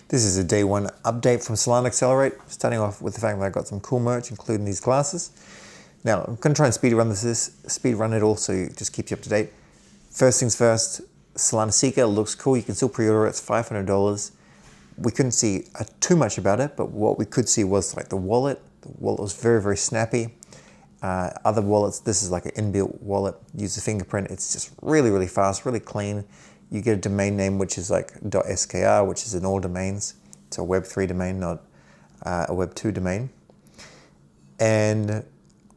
This is a day one update from Solana Accelerate, starting off with the fact that I got some cool merch, including these glasses. Now, I'm going to try and speed run it all, so it just keeps you up to date. First things first, Solana Seeker looks cool. You can still pre-order it. It's $500. We couldn't see too much about it, but what we could see was like the wallet. The wallet was very, very snappy. Other wallets, this is like an inbuilt wallet. Use a fingerprint. It's just really, really fast, really clean. You get a domain name, which is like .skr, which is in all domains. It's a Web3 domain, not a Web2 domain. And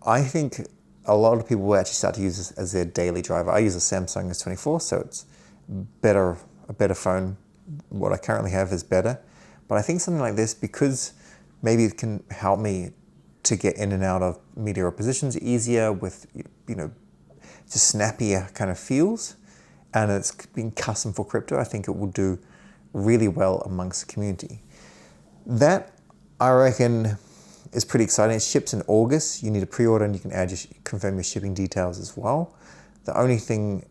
I think a lot of people will actually start to use this as their daily driver. I use a Samsung S24, so it's a better phone. What I currently have is better. But I think something like this, because maybe it can help me to get in and out of meteor positions easier with, just snappier kind of feels. And it's been custom for crypto. I think it will do really well amongst the community. That, I reckon, is pretty exciting. It ships in August. You need a pre-order and you can confirm your shipping details as well. The only thing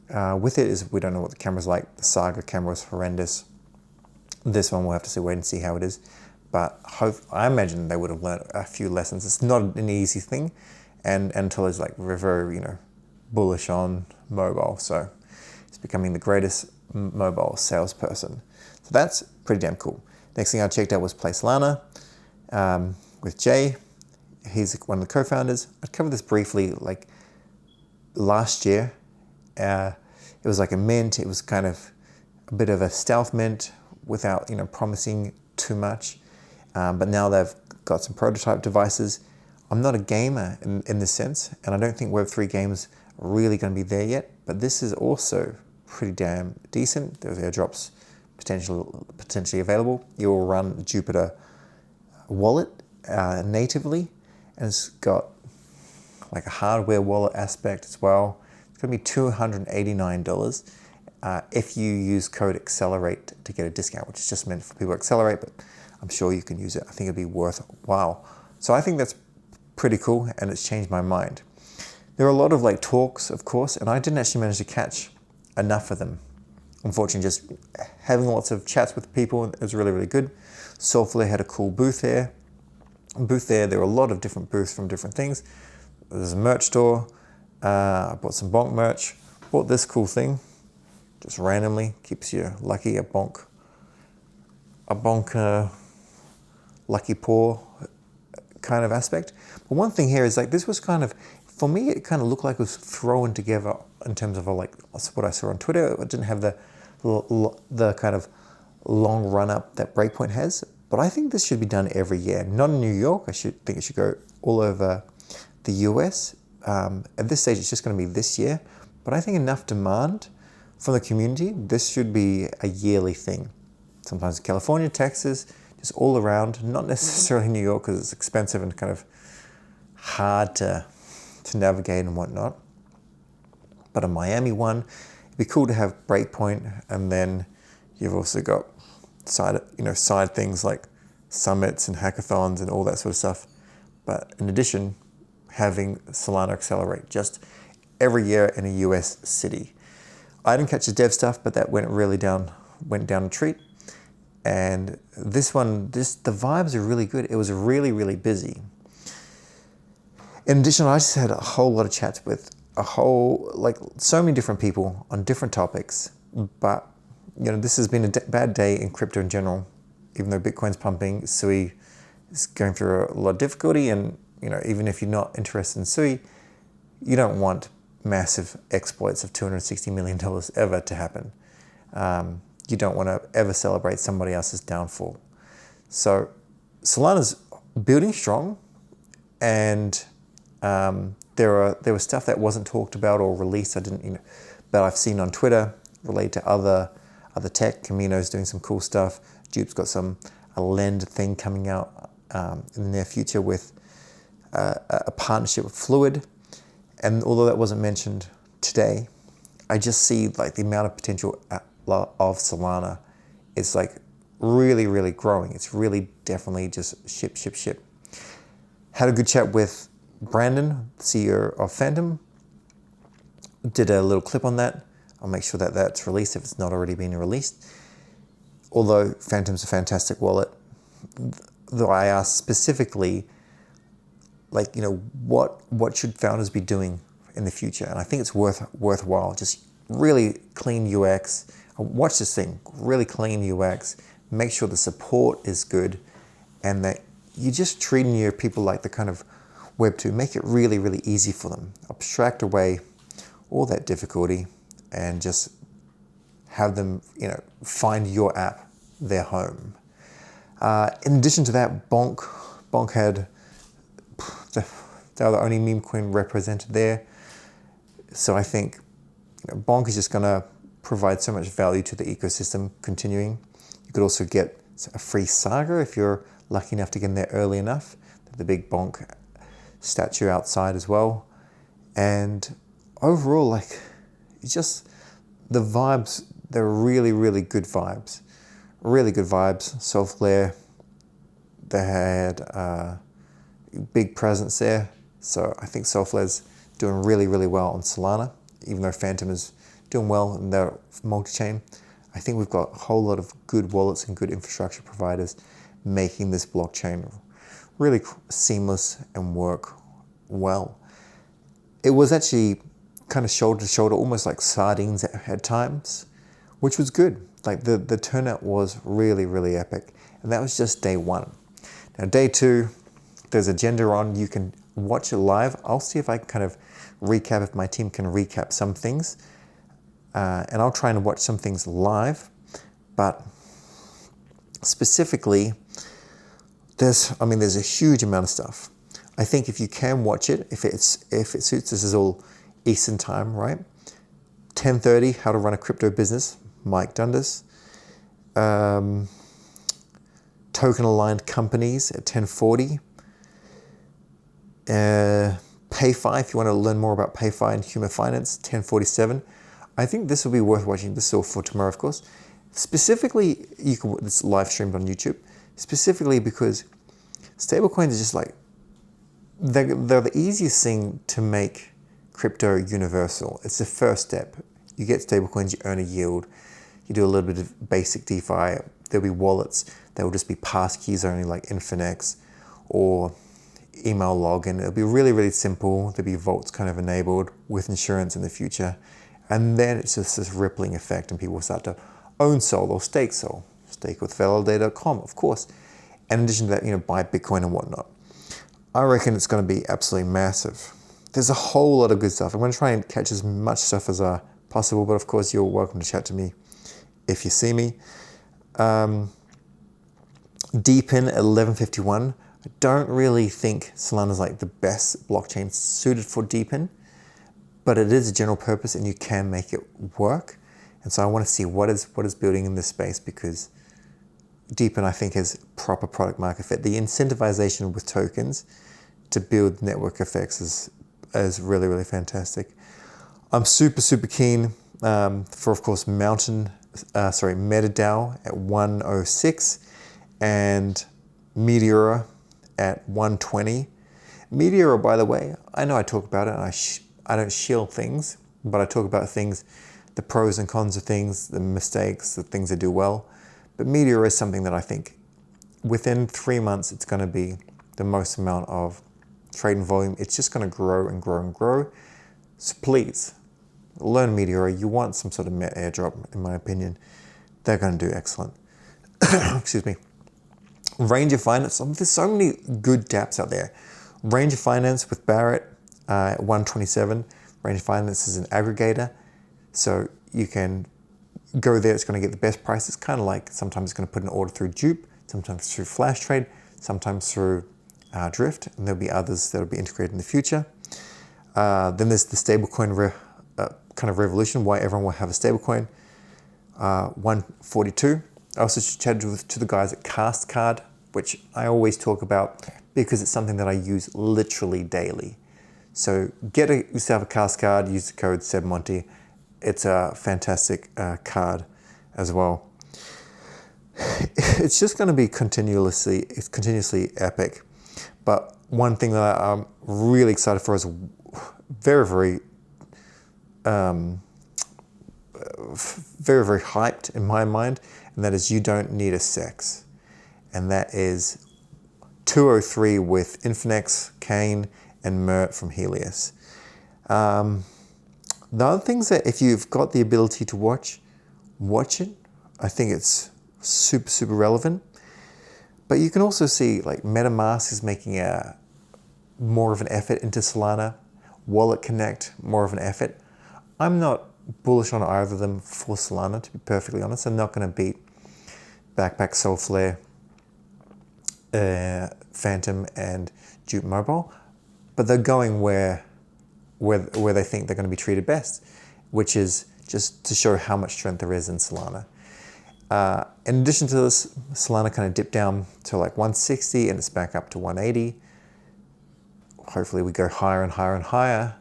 with it is we don't know what the camera's like. The Saga camera is horrendous. This one we'll have to wait and see how it is. But I imagine they would have learned a few lessons. It's not an easy thing, and until it's like very, bullish on mobile. So it's becoming the greatest mobile salesperson. So that's pretty damn cool. Next thing I checked out was Play Solana with Jay. He's one of the co-founders. I covered this briefly like last year. It was like a mint. It was kind of a bit of a stealth mint without promising too much. But now they've got some prototype devices. I'm not a gamer in this sense, and I don't think Web3 games are really going to be there yet, but this is also pretty damn decent. There's airdrops potentially available. You will run Jupyter wallet natively, and it's got like a hardware wallet aspect as well. It's going to be $289 if you use code Accelerate to get a discount, which is just meant for people to accelerate, but I'm sure you can use it. I think it'd be worthwhile. So I think that's pretty cool, and it's changed my mind. There are a lot of like talks, of course, and I didn't actually manage to catch enough of them. Unfortunately, just having lots of chats with people is really, really good. Soulfully had a cool booth there. There were a lot of different booths from different things. There's a merch store. I bought some BONK merch. Bought this cool thing, just randomly, keeps you lucky, a BONK lucky paw kind of aspect. But one thing here is like, this was kind of, for me, it kind of looked like it was thrown together in terms of like what I saw on Twitter. It didn't have the kind of long run up that Breakpoint has, but I think this should be done every year. Not in New York. I think it should go all over the US. At this stage, it's just going to be this year, but I think enough demand from the community, this should be a yearly thing. Sometimes California, Texas, just all around, not necessarily New York because it's expensive and kind of hard to navigate and whatnot. But a Miami one, it'd be cool to have Breakpoint, and then you've also got side things like summits and hackathons and all that sort of stuff. But in addition, having Solana Accelerate just every year in a US city. I didn't catch the dev stuff, but that went down a treat. And this one, the vibes are really good. It was really, really busy. In addition, I just had a whole lot of chats with so many different people on different topics. But, this has been a bad day in crypto in general. Even though Bitcoin's pumping, Sui is going through a lot of difficulty. And, even if you're not interested in Sui, you don't want massive exploits of $260 million ever to happen. You don't want to ever celebrate somebody else's downfall. So Solana's building strong, and there was stuff that wasn't talked about or released. But I've seen on Twitter related to other tech. Camino's doing some cool stuff. Dupe's got a lend thing coming out in the near future with a partnership with Fluid. And although that wasn't mentioned today, I just see like the amount of potential of Solana is like really, really growing. It's really definitely just ship. Had a good chat with Brandon, CEO of Phantom. Did a little clip on that. I'll make sure that that's released if it's not already been released. although Phantom's a fantastic wallet, though I asked specifically, like, what should founders be doing in the future? And I think it's worthwhile. Just really clean UX. Watch this thing, really clean UX. Make sure the support is good, and that you're just treating your people like the kind of Web 2. Make it really, really easy for them. Abstract away all that difficulty and just have them, find your app their home. In addition to that, BONK had, they were the only meme coin represented there. So I think BONK is just going to provide so much value to the ecosystem continuing. You could also get a free saga if you're lucky enough to get in there early enough. The big BONK statue outside as well. And overall, it's just the vibes, they're really, really good vibes. Really good vibes. Software, they had a big presence there. So I think Software's doing really, really well on Solana, even though Phantom is doing well in their multi-chain. I think we've got a whole lot of good wallets and good infrastructure providers making this blockchain really seamless and work well. It was actually kind of shoulder to shoulder, almost like sardines at times, which was good. Like the turnout was really, really epic. And that was just day one. Now day two, there's agenda on. You can watch it live. I'll see if I can kind of recap, if my team can recap some things. And I'll try and watch some things live. But specifically, there's a huge amount of stuff. I think if you can watch it, if it suits, this is all Eastern time, right? 10:30, how to run a crypto business, Mike Dundas. Token aligned companies at 10:40. PayFi, if you want to learn more about PayFi and human finance, 10:47. I think this will be worth watching. This is all for tomorrow, of course. Specifically, it's live streamed on YouTube. Specifically because stablecoins are just they're the easiest thing to make crypto universal. It's the first step. You get stablecoins, you earn a yield. You do a little bit of basic DeFi. There'll be wallets that will just be passkeys only, like Infinex or email login. It'll be really, really simple. There'll be vaults kind of enabled with insurance in the future. And then it's just this rippling effect and people start to own Sol or stake Sol. Stake with Validate.com, of course. And in addition to that, buy Bitcoin and whatnot. I reckon it's going to be absolutely massive. There's a whole lot of good stuff. I'm going to try and catch as much stuff as possible, but of course you're welcome to chat to me if you see me. Deepin at 11:51. I don't really think Solana's the best blockchain suited for Deepin, but it is a general purpose and you can make it work. And so I want to see what is building in this space, because Deepin, I think, has proper product market fit. The incentivization with tokens to build network effects is really, really fantastic. I'm super, super keen for, of course, MetaDAO at 106 and Meteor at 120. Meteor, by the way, I know I talk about it and I don't shield things, but I talk about things, the pros and cons of things, the mistakes, the things that do well. But Meteor is something that I think within 3 months, it's going to be the most amount of trading volume. It's just going to grow and grow and grow. So please, learn Meteor. You want some sort of Met airdrop, in my opinion. They're going to do excellent. Excuse me. Ranger Finance. There's so many good dApps out there. Ranger Finance with Barrett at 127. Ranger Finance is an aggregator. So you can go there. It's going to get the best prices. Kind of like sometimes it's going to put an order through Dupe, sometimes through Flash Trade, sometimes through Drift, and there'll be others that'll be integrated in the future. Then there's the stablecoin kind of revolution, why everyone will have a stablecoin. 142. I also chatted to the guys at CastCard, which I always talk about because it's something that I use literally daily. So get yourself a CastCard, use the code SebMonty. It's a fantastic card as well. It's just going to be continuously epic. But one thing that I'm really excited for is very, very very, very hyped in my mind, and that is You Don't Need a Sex. And that is 203 with Infinex, Kane, and Mert from Helios. The other things that if you've got the ability to watch it. I think it's super, super relevant. But you can also see like MetaMask is making more of an effort into Solana. Wallet Connect, more of an effort. I'm not bullish on either of them for Solana, to be perfectly honest. I'm not going to beat Backpack, Soulflare, Phantom, and Dupe Mobile. But they're going where they think they're going to be treated best, which is just to show how much strength there is in Solana. In addition to this, Solana kind of dipped down to like 160 and it's back up to 180. Hopefully we go higher and higher and higher.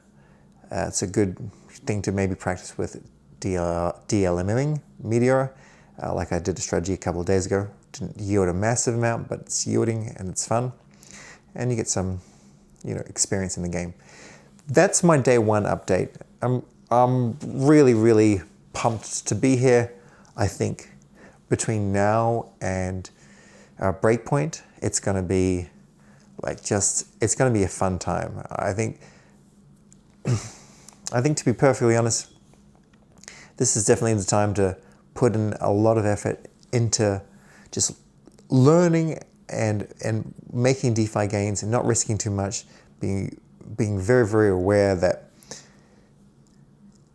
It's a good thing to maybe practice with DLMing Meteor, like I did a strategy a couple of days ago. Didn't yield a massive amount, but it's yielding and it's fun. And you get some, experience in the game. That's my day one update. I'm really, really pumped to be here. I think between now and Breakpoint, it's going to be it's going to be a fun time. I think to be perfectly honest, this is definitely the time to put in a lot of effort into just learning and making DeFi gains and not risking too much, being very, very aware that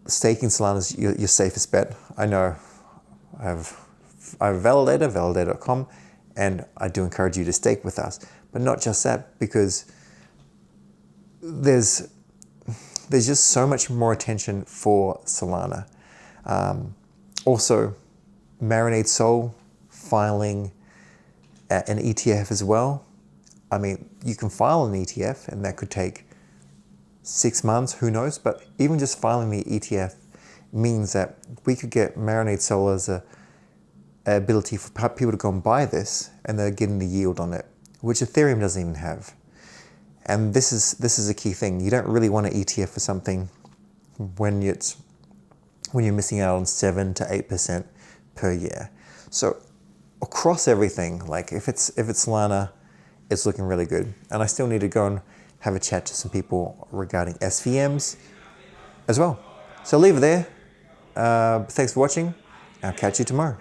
staking Solana is your safest bet. I know I have a validator, validator.com, and I do encourage you to stake with us. But not just that, because there's just so much more attention for Solana. Also, Marinade Soul filing an ETF as well. I mean, you can file an ETF and that could take 6 months, who knows? But even just filing the ETF means that we could get Marinade Soul as a ability for people to go and buy this, and they're getting the yield on it, which Ethereum doesn't even have. And this is a key thing. You don't really want an ETF for something when you're missing out on 7 to 8% per year. So across everything, like if it's Solana, it's looking really good. And I still need to go and have a chat to some people regarding SVMs as well. So I'll leave it there. Thanks for watching. I'll catch you tomorrow.